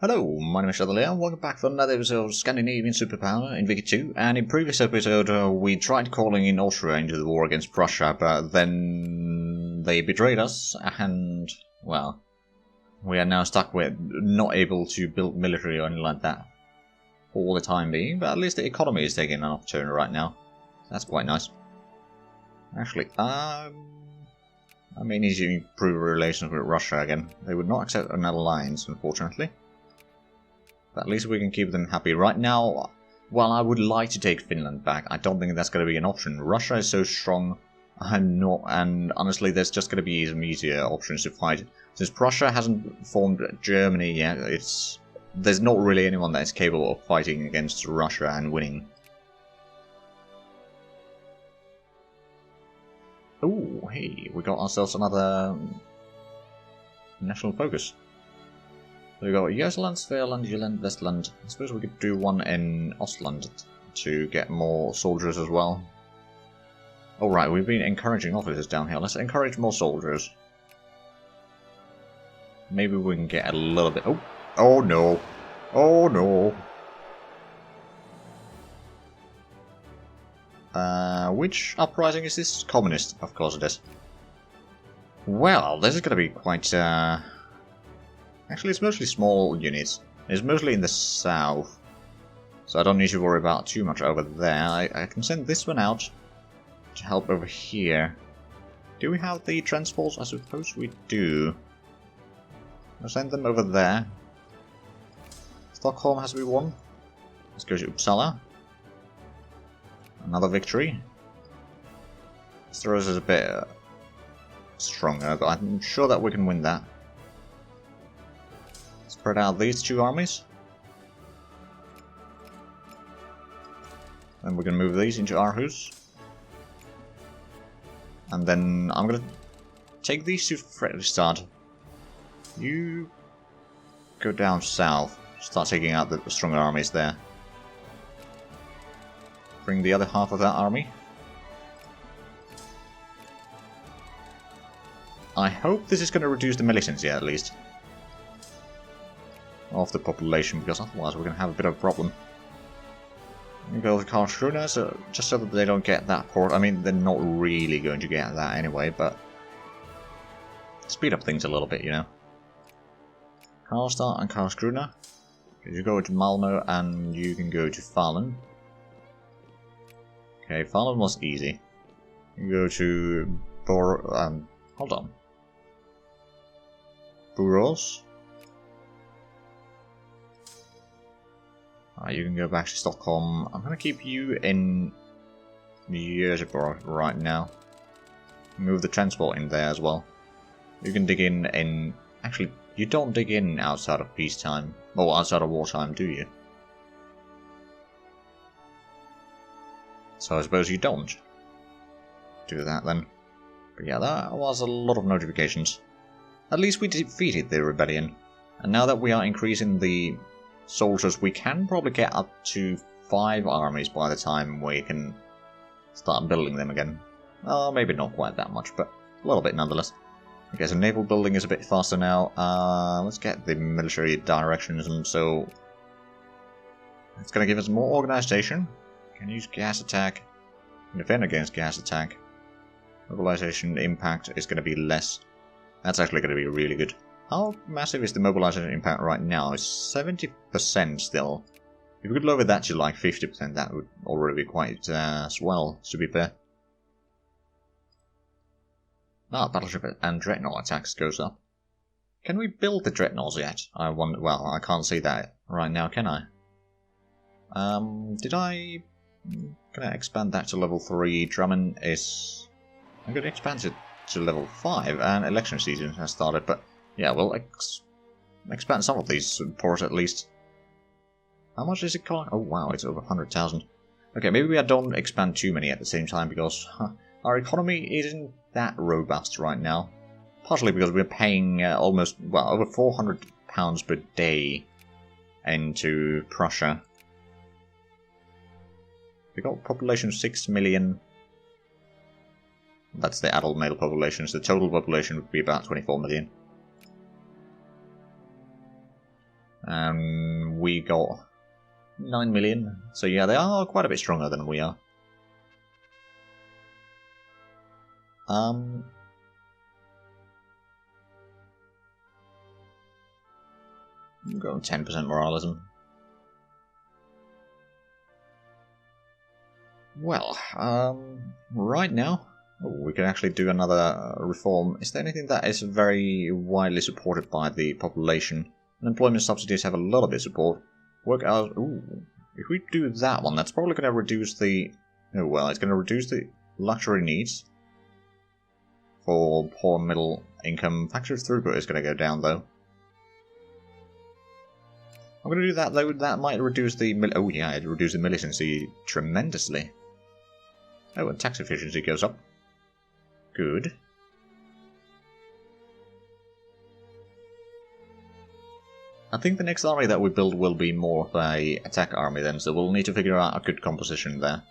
Hello, my name is Andreas, welcome back for another episode of Scandinavian Superpower in Vicky 2, and in previous episode we tried calling in Austria into the war against Prussia, but then they betrayed us, and, well, we are now stuck with not able to build military or anything like that for the time being, but at least the economy is taking an upturn right now. That's quite nice. Actually, I may need to improve relations with Russia again. They would not accept an alliance, unfortunately. But at least we can keep them happy. Right now, while I would like to take Finland back, I don't think that's going to be an option. Russia is so strong, and honestly, there's just going to be some easier options to fight. Since Prussia hasn't formed Germany yet, there's not really anyone that is capable of fighting against Russia and winning. Oh, hey, we got ourselves another national focus. So we got Götaland, Svealand, Jylland, Westland. I suppose we could do one in Ostland to get more soldiers as well. Alright, we've been encouraging officers down here. Let's encourage more soldiers. Maybe we can get a little bit... Oh no! Oh no! Which uprising is this? Communist, of course it is. Well, this is going to be quite... Actually, it's mostly small units. It's mostly in the south. So I don't need to worry about too much over there. I can send this one out to help over here. Do we have the transports? I suppose we do. I'll send them over there. Stockholm has to be won. Let's go to Uppsala. Another victory. Västerås is a bit stronger, but I'm sure that we can win that. Spread out these two armies. Then we can move these into Aarhus. And then I'm gonna take these to Fredrikstad. You go down south. Start taking out the stronger armies there. Bring the other half of that army. I hope this is going to reduce the militancy at least. Of the population, because otherwise we're going to have a bit of a problem. We go to Karlskrona, so just so that they don't get that port. I mean, they're not really going to get that anyway, but speed up things a little bit, you know. Karlstad and Karlskrona. You go to Malmö and you can go to Falun. Okay, Falun was easy. You go to hold on. Borås. You can go back to Stockholm. I'm going to keep you in Göteborg right now. Move the transport in there as well. You can dig in... Actually, you don't dig in outside of peacetime. Or outside of wartime, do you? So I suppose you don't do that then. But yeah, that was a lot of notifications. At least we defeated the rebellion. And now that we are increasing the soldiers, we can probably get up to 5 armies by the time we can start building them again. Oh, maybe not quite that much, but a little bit nonetheless. Okay, so naval building is a bit faster now. Let's get the military directions, and so it's going to give us more organization. Can use gas attack, defend against gas attack. Mobilization impact is going to be less. That's actually going to be really good. How massive is the mobilization impact right now? It's 70% still. If we could lower that to like 50%, that would already be quite swell, to be fair. Battleship and dreadnought attacks goes up. Can we build the dreadnoughts yet? I wonder. Well, I can't see that right now, can I? Can I expand that to level 3? Drummond is... I'm going to expand it to level 5, and election season has started, but yeah, we'll expand some of these ports at least. How much is it cost? Oh wow, it's over 100,000. Okay, maybe I don't expand too many at the same time, because our economy isn't that robust right now. Partially because we're paying almost, well, over £400 per day into Prussia. We got population of 6 million. That's the adult male population, so the total population would be about 24 million. And we got 9 million. So yeah, they are quite a bit stronger than we are. Go 10% moralism. Well, right now, we can actually do another reform. Is there anything that is very widely supported by the population? Unemployment subsidies have a lot of their support. Work hours. Ooh, if we do that one, that's probably going to reduce the. Oh well, it's going to reduce the luxury needs for poor middle income. Factory throughput is going to go down though. I'm going to do that though. That might reduce the. Oh yeah, it reduces the militancy tremendously. Oh, and tax efficiency goes up. Good. I think the next army that we build will be more of a attack army then, so we'll need to figure out a good composition there.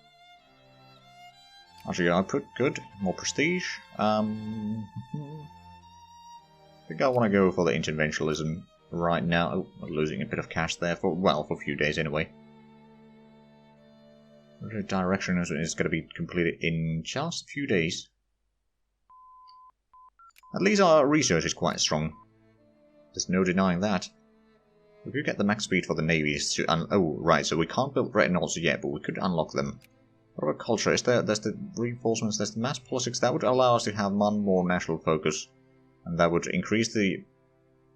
Archery output, good. More prestige. I think I want to go for the interventionism right now. Oh, I'm losing a bit of cash there for, well, for a few days anyway. The direction is going to be completed in just a few days. At least our research is quite strong. There's no denying that. We could get the max speed for the navies to oh, right, so we can't build dreadnoughts yet, but we could unlock them. What about culture? There's the reinforcements, there's the mass politics. That would allow us to have one more national focus. And that would increase the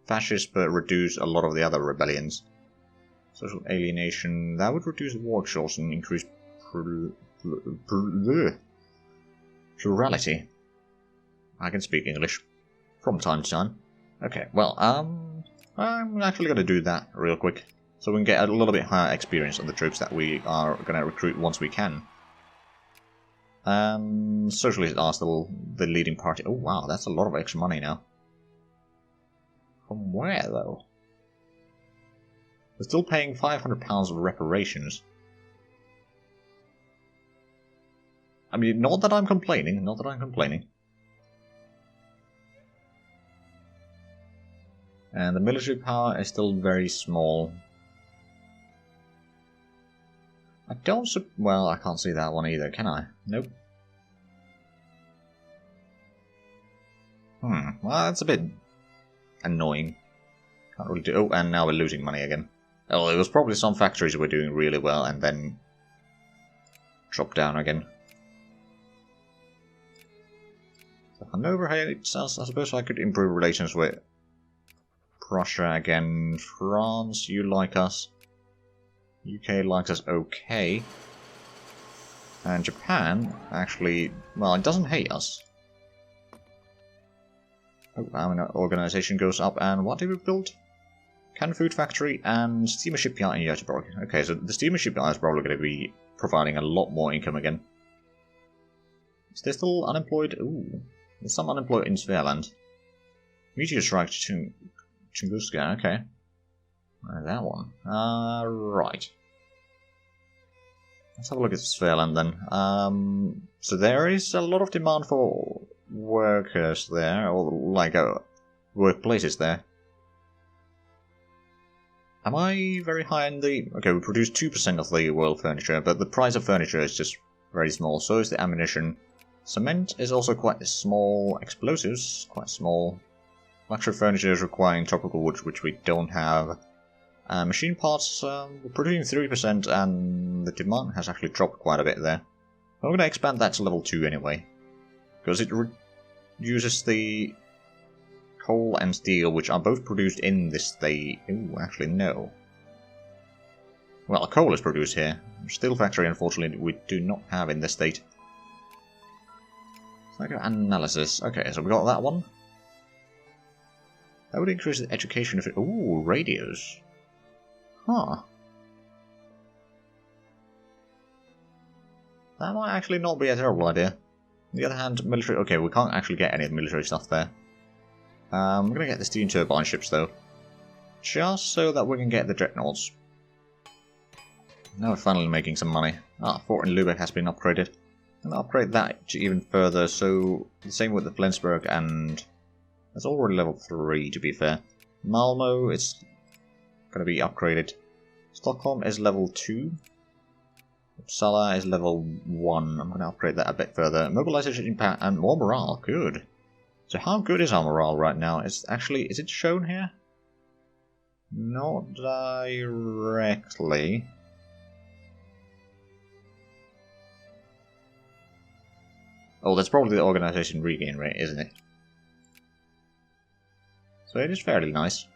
fascists, but reduce a lot of the other rebellions. Social alienation, that would reduce the war exhaustion and increase plurality. I can speak English from time to time. Okay, well, I'm actually going to do that real quick, so we can get a little bit higher experience on the troops that we are going to recruit once we can. Socialists are still the leading party. Oh wow, that's a lot of extra money now. From where, though? We're still paying £500 of reparations. I mean, not that I'm complaining, not that I'm complaining. And the military power is still very small. I don't well, I can't see that one either, can I? Nope. Well, that's a bit annoying. Can't really do. Oh, and now we're losing money again. Oh, it was probably some factories were doing really well and then drop down again. So Hanover hates us. I suppose I could improve relations with Prussia again. France, you like us. UK likes us okay. And Japan, actually, well, it doesn't hate us. Oh, our organization goes up, and what did we build? Canned food factory and steamer shipyard in Göteborg. Okay, so the steamer shipyard is probably going to be providing a lot more income again. Is there still unemployed? Ooh, there's some unemployed in Svealand. Meteor strike to Tunguska, okay. That one. Right. Let's have a look at Svealand then. So there is a lot of demand for workers there, or like workplaces there. Am I very high in the... Okay, we produce 2% of the world furniture, but the price of furniture is just very small. So is the ammunition. Cement is also quite small. Explosives, quite small. Luxury furniture is requiring tropical wood, which we don't have. Machine parts, we're producing 3%, and the demand has actually dropped quite a bit there. I'm going to expand that to level 2 anyway, because it uses the coal and steel, which are both produced in this state. Ooh, actually no. Well, coal is produced here. Steel factory, unfortunately, we do not have in this state. Analysis. Okay, so we got that one. That would increase the education of it. Ooh, radios. Huh. That might actually not be a terrible idea. On the other hand, military... Okay, we can't actually get any of the military stuff there. I'm going to get the steam turbine ships, though. Just so that we can get the dreadnoughts. Now we're finally making some money. Fort in Lübeck has been upgraded. I'm going to upgrade that even further, so... The same with the Flensburg, and... That's already level 3, to be fair. Malmo, it's... gonna be upgraded. Stockholm is level 2. Uppsala is level 1. I'm gonna upgrade that a bit further. Mobilization impact and more morale. Good. So how good is our morale right now? Is it shown here? Not directly. Oh, that's probably the organization regain rate, isn't it? So it is fairly nice.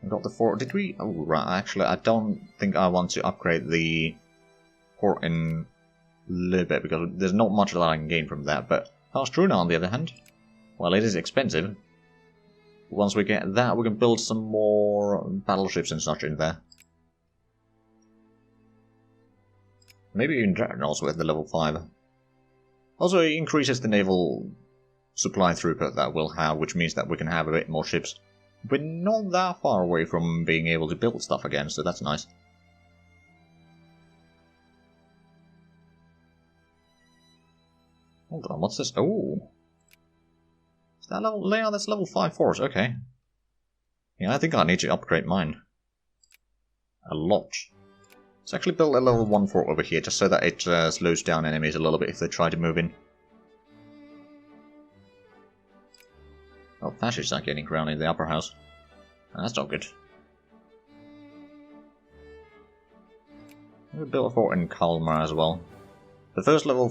I got the fort. Did we? Oh, right. Actually, I don't think I want to upgrade the port in a little bit because there's not much that I can gain from that. But Karlskrona, on the other hand, well, it is expensive. Once we get that, we can build some more battleships and such in there. Maybe even Dreadnoughts at the level 5. Also, it increases the naval supply throughput that we'll have, which means that we can have a bit more ships. We're not that far away from being able to build stuff again, so that's nice. Hold on, what's this? Oh! Is that level? Yeah, that's level 5 force, okay. Yeah, I think I need to upgrade mine. A lot. Let's actually build a level 1 fort over here, just so that it slows down enemies a little bit if they try to move in. Oh, fascists are getting ground in the upper house. That's not good. We'll build a fort in Kalmar as well. The first level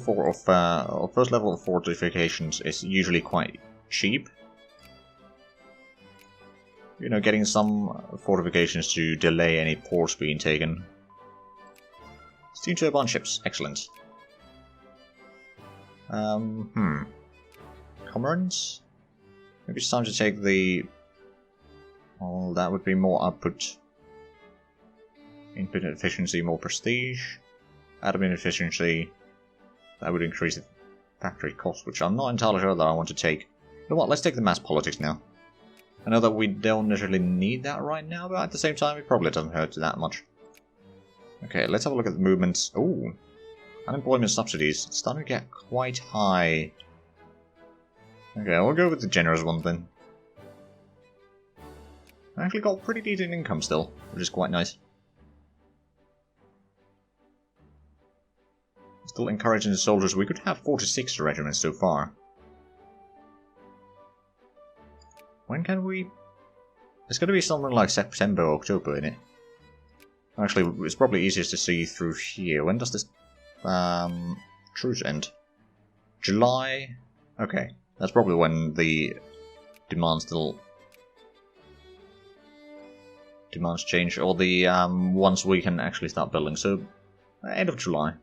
of fortifications is usually quite cheap. You know, getting some fortifications to delay any ports being taken. Steam turbine ships, excellent. Comrades? Maybe it's time to take the... Well, that would be more output. Input efficiency, more prestige. Admin efficiency. That would increase the factory cost, which I'm not entirely sure that I want to take. You know what, let's take the mass politics now. I know that we don't necessarily need that right now, but at the same time it probably doesn't hurt that much. Okay, let's have a look at the movements. Ooh, unemployment subsidies. It's starting to get quite high. Okay, we'll go with the generous one then. I actually got pretty decent income still, which is quite nice. Still encouraging the soldiers. We could have 46 regiments so far. When can we... It's going to be something like September or October, isn't it? Actually, it's probably easiest to see through here. When does this truce end? July? Okay, that's probably when the demands change, or the once we can actually start building. So, end of July.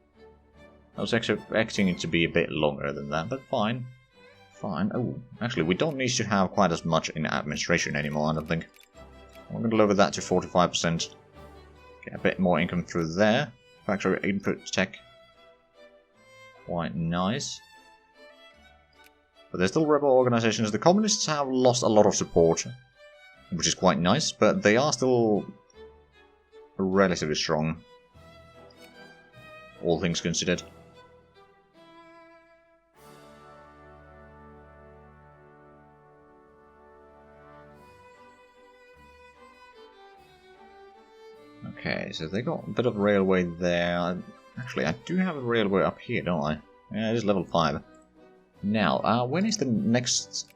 I was expecting it to be a bit longer than that, but fine. Fine. Oh, actually, we don't need to have quite as much in administration anymore, I don't think. I'm going to lower that to 45%. Get a bit more income through there. Factory input tech. Quite nice. But there's still rebel organizations. The communists have lost a lot of support, which is quite nice, but they are still relatively strong, all things considered. Okay, so they got a bit of railway there. Actually, I do have a railway up here, don't I? Yeah, it is level 5. Now, when is the next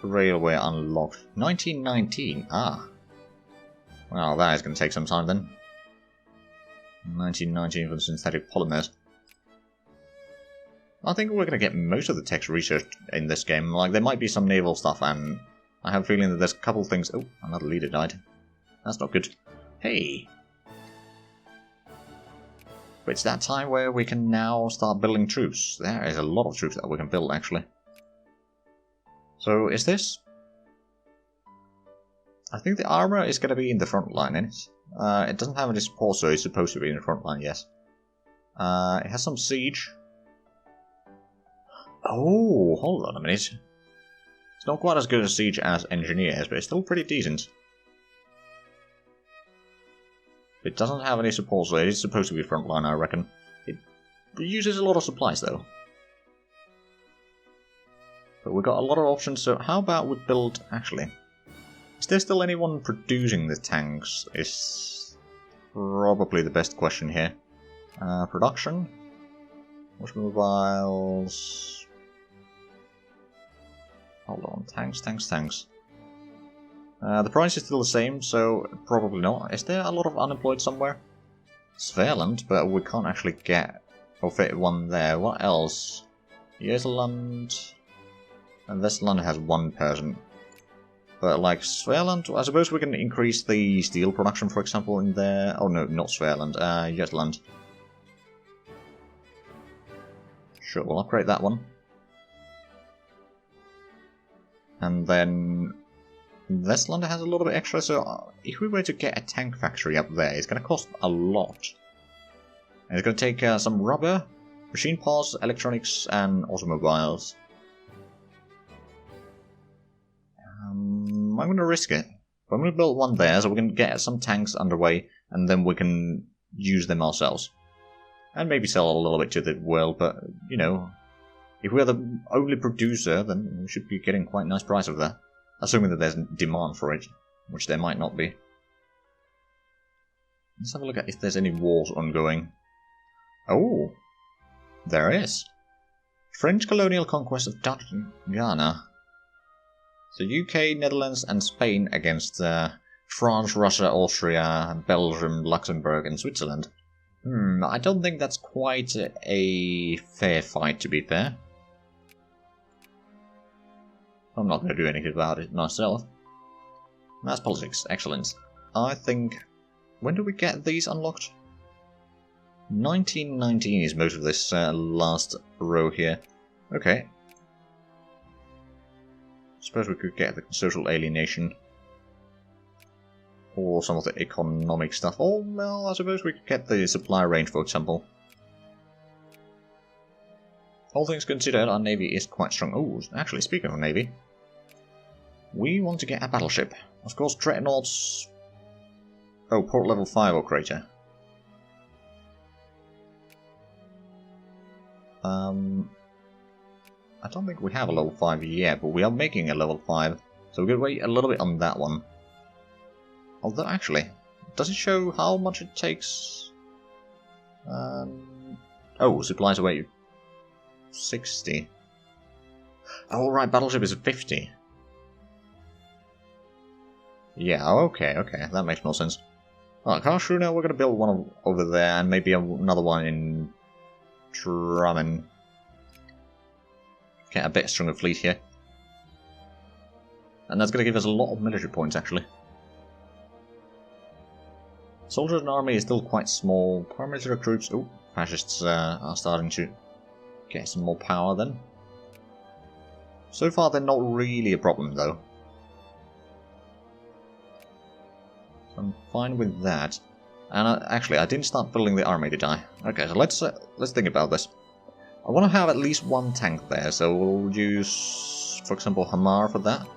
railway unlocked? 1919. Ah. Well, that is going to take some time then. 1919 for synthetic polymers. I think we're going to get most of the text researched in this game. Like, there might be some naval stuff, and I have a feeling that there's a couple things... Oh, another leader died. That's not good. Hey! But it's that time where we can now start building troops. There is a lot of troops that we can build, actually. So, is this... I think the armor is going to be in the front line, isn't it? It doesn't have any support, so it's supposed to be in the front line, yes. It has some siege. Oh, hold on a minute. It's not quite as good a siege as engineers, but it's still pretty decent. It doesn't have any support, so it is supposed to be frontline, I reckon. It uses a lot of supplies, though. But we've got a lot of options, so how about we build... Actually, Is there still anyone producing the tanks? Is probably the best question here. Production? Automobiles... Hold on, tanks. The price is still the same, so probably not. Is there a lot of unemployed somewhere? Svealand, but we can't actually get or fit one there. What else? Yeseland and Westland has one person. But like Svealand, I suppose we can increase the steel production, for example, in there. Oh no, not Svealand, Jutland. Sure, we'll upgrade that one. And then Westland has a little bit extra, so if we were to get a tank factory up there, it's going to cost a lot. And it's going to take some rubber, machine parts, electronics, and automobiles. I'm going to risk it. But I'm going to build one there so we can get some tanks underway, and then we can use them ourselves. And maybe sell a little bit to the world, but, you know, if we're the only producer, then we should be getting quite a nice price of that. Assuming that there's demand for it, which there might not be. Let's have a look at if there's any wars ongoing. Oh, there is. French colonial conquest of Dutch Ghana. So UK, Netherlands and Spain against France, Russia, Austria, Belgium, Luxembourg and Switzerland. I don't think that's quite a fair fight, to be fair. I'm not going to do anything about it myself. Mass politics, excellent. I think... When do we get these unlocked? 1919 is most of this last row here. Okay. Suppose we could get the social alienation. Or some of the economic stuff. Or, well, I suppose we could get the supply range, for example. All things considered, our navy is quite strong. Oh, actually, speaking of navy, we want to get a battleship. Of course, dreadnoughts... Oh, port level 5 or greater. I don't think we have a level 5 yet, but we are making a level 5, so we're going to wait a little bit on that one. Although, actually, does it show how much it takes? Oh, supplies away 60. Oh, right, battleship is 50. Yeah, okay, that makes more sense. Alright, Karlsruhe, we're going to build one over there, and maybe another one in Drammen. Get a bit stronger fleet here. And that's going to give us a lot of military points, actually. Soldiers and army is still quite small. Paramilitary troops... Oh, fascists are starting to get some more power then. So far, they're not really a problem, though. So I'm fine with that. And actually, I didn't start building the army, did I? Okay, so let's think about this. I want to have at least one tank there, so we'll use, for example, Hamar for that.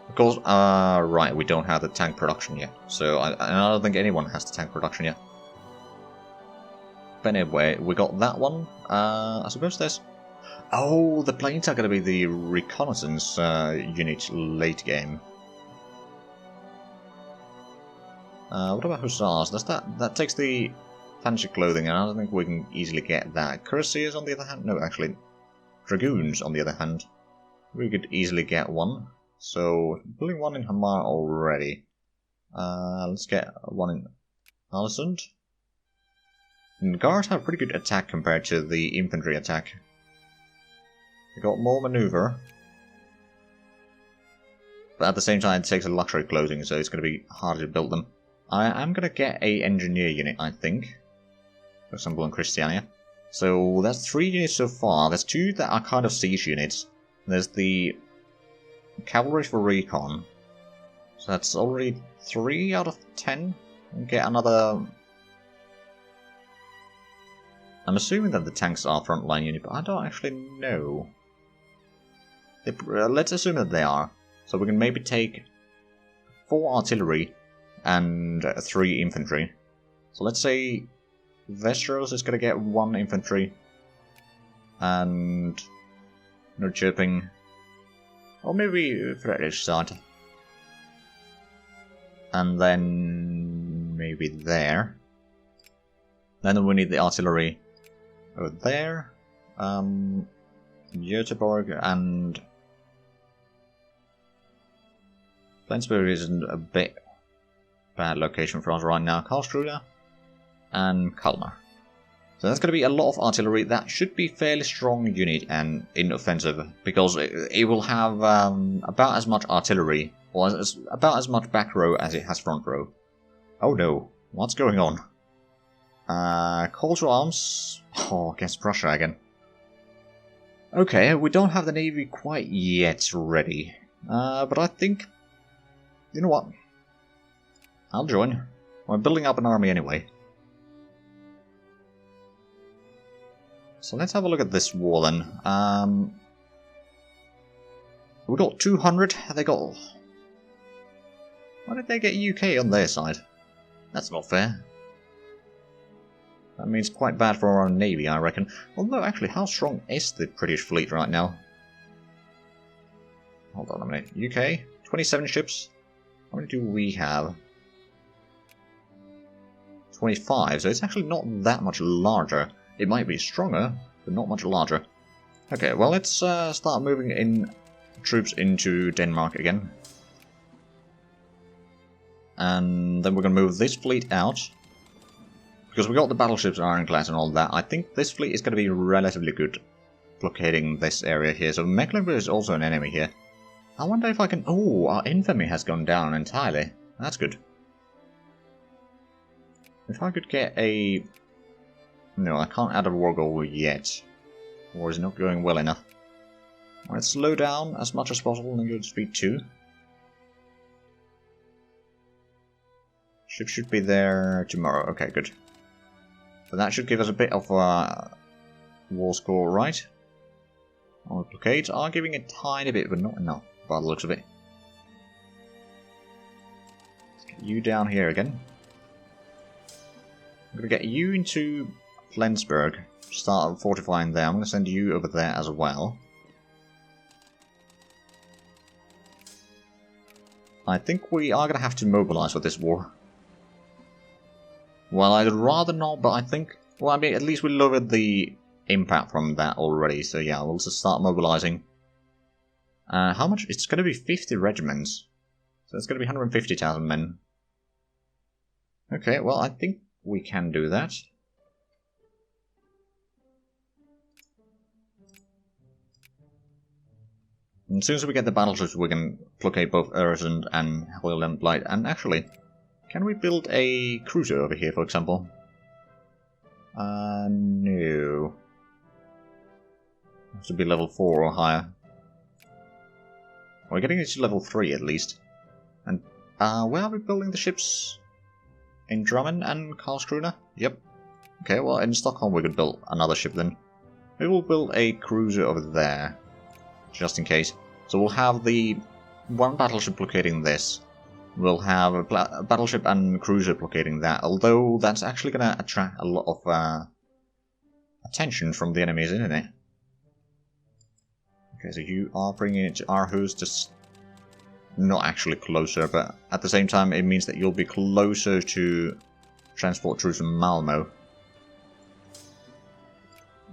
Of course, right, we don't have the tank production yet, so I don't think anyone has the tank production yet. But anyway, we got that one. I suppose there's... Oh, the planes are going to be the reconnaissance unit late game. What about hussars? Does that takes the fancy clothing, and I don't think we can easily get that. Cuirassiers, on the other hand, no, actually, dragoons, on the other hand, we could easily get one. So, building one in Hamar already. Let's get one in Alessund. And guards have pretty good attack compared to the infantry attack. They got more maneuver. But at the same time, it takes a luxury clothing, so it's going to be harder to build them. I am going to get a engineer unit, I think. For example, in Christiania. So that's 3 units so far. There's 2 that are kind of siege units. There's the cavalry for recon. So that's already 3 out of 10. And get another... I'm assuming that the tanks are frontline unit, but I don't actually know. Let's assume that they are. So we can maybe take 4 artillery and 3 infantry. So let's say Westeros is going to get 1 infantry and Norrköping, or maybe Fredrikstad. and then maybe there. Then we need the artillery over there. Göteborg and Flensburg isn't a bit bad location for us right now. Karlsruhe and Kalmar. So that's going to be a lot of artillery. That should be fairly strong unit and in offensive, because it will have about as much artillery, or about as much back row as it has front row. Oh no, what's going on? Call to arms. Oh, against Prussia again. Okay, we don't have the navy quite yet ready. But I think... You know what? I'll join. We're building up an army anyway. So let's have a look at this war then. We got 200. They got... Why did they get UK on their side? That's not fair. That means quite bad for our own navy, I reckon. Although, actually, how strong is the British fleet right now? Hold on a minute. UK? 27 ships? How many do we have? 25, so it's actually not that much larger. It might be stronger, but not much larger. Okay, well, let's start moving in troops into Denmark again. And then we're going to move this fleet out. Because we got the battleships and ironclads and all that, I think this fleet is going to be relatively good blockading this area here. So Mecklenburg is also an enemy here. I wonder if I can... Oh, our infamy has gone down entirely. That's good. If I could get a... No, I can't add a war goal yet. War is not going well enough. Let's slow down as much as possible and go to speed 2. Ship should be there tomorrow. Okay, good. But that should give us a bit of war score, right? Our blockades are giving a tiny bit, but not enough by the looks of it. Let's get you down here again. I'm going to get you into Flensburg. Start fortifying there. I'm going to send you over there as well. I think we are going to have to mobilize for this war. Well, I'd rather not, but I think... Well, I mean, at least we lowered the impact from that already, so yeah, we'll just start mobilizing. How much? It's going to be 50 regiments. So it's going to be 150,000 men. Okay, well, I think we can do that. And as soon as we get the battleships, we can blockade both Öresund and Helgoland Light. And actually... Can we build a cruiser over here, for example? No. Has to be level 4 or higher. We're getting it to level 3 at least. And where are we building the ships? In Drammen and Karlskrona? Yep. Okay, well in Stockholm we could build another ship then. We will build a cruiser over there. Just in case. So we'll have the one battleship blockading this. We'll have a battleship and cruiser blockading that, although that's actually going to attract a lot of attention from the enemies, isn't it? Okay, so you are bringing it to Aarhus, just not actually closer, but at the same time it means that you'll be closer to transport troops from Malmo.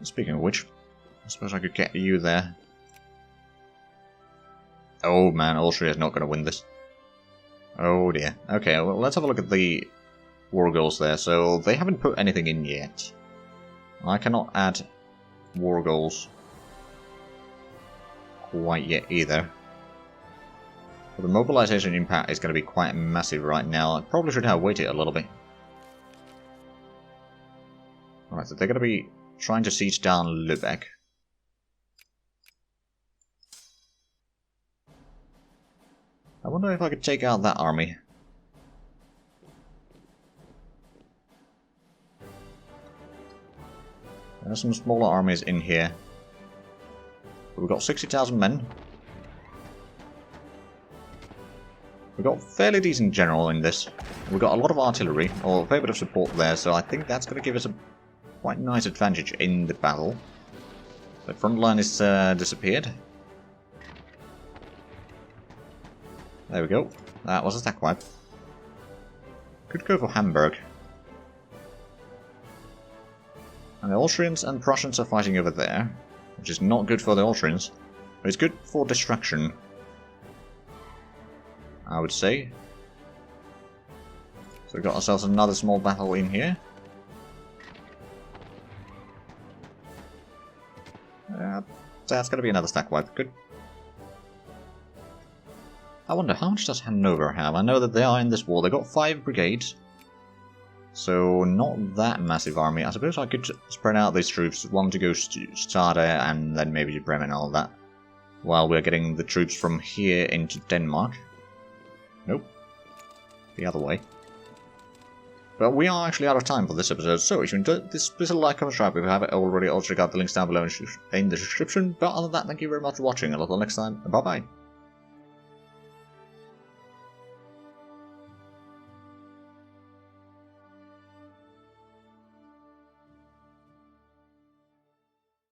Speaking of which, I suppose I could get you there. Oh man, Austria is not going to win this. Oh dear. Okay, well, let's have a look at the war goals there. So, they haven't put anything in yet. I cannot add war goals quite yet either. But the mobilization impact is going to be quite massive right now. I probably should have waited a little bit. Alright, so they're going to be trying to siege down Lübeck. I wonder if I could take out that army. There are some smaller armies in here. We've got 60,000 men. We've got fairly decent general in this. We've got a lot of artillery, or a fair bit of support there, so I think that's going to give us a quite nice advantage in the battle. The front line is disappeared. There we go. That was a attack wipe. Could go for Hamburg. And the Austrians and Prussians are fighting over there, which is not good for the Austrians, but it's good for distraction, I would say. So we got ourselves another small battle in here. That's going to be another stack wipe. Good. I wonder, how much does Hanover have? I know that they are in this war. They got 5 brigades. So, not that massive army. I suppose I could spread out these troops. One to go to Stade and then maybe to Bremen and all that. While we're getting the troops from here into Denmark. Nope. The other way. But we are actually out of time for this episode, so if you enjoyed this, please like, comment, subscribe if you haven't already. Also check out the links down below in the description. But other than that, thank you very much for watching, and until next time, bye bye.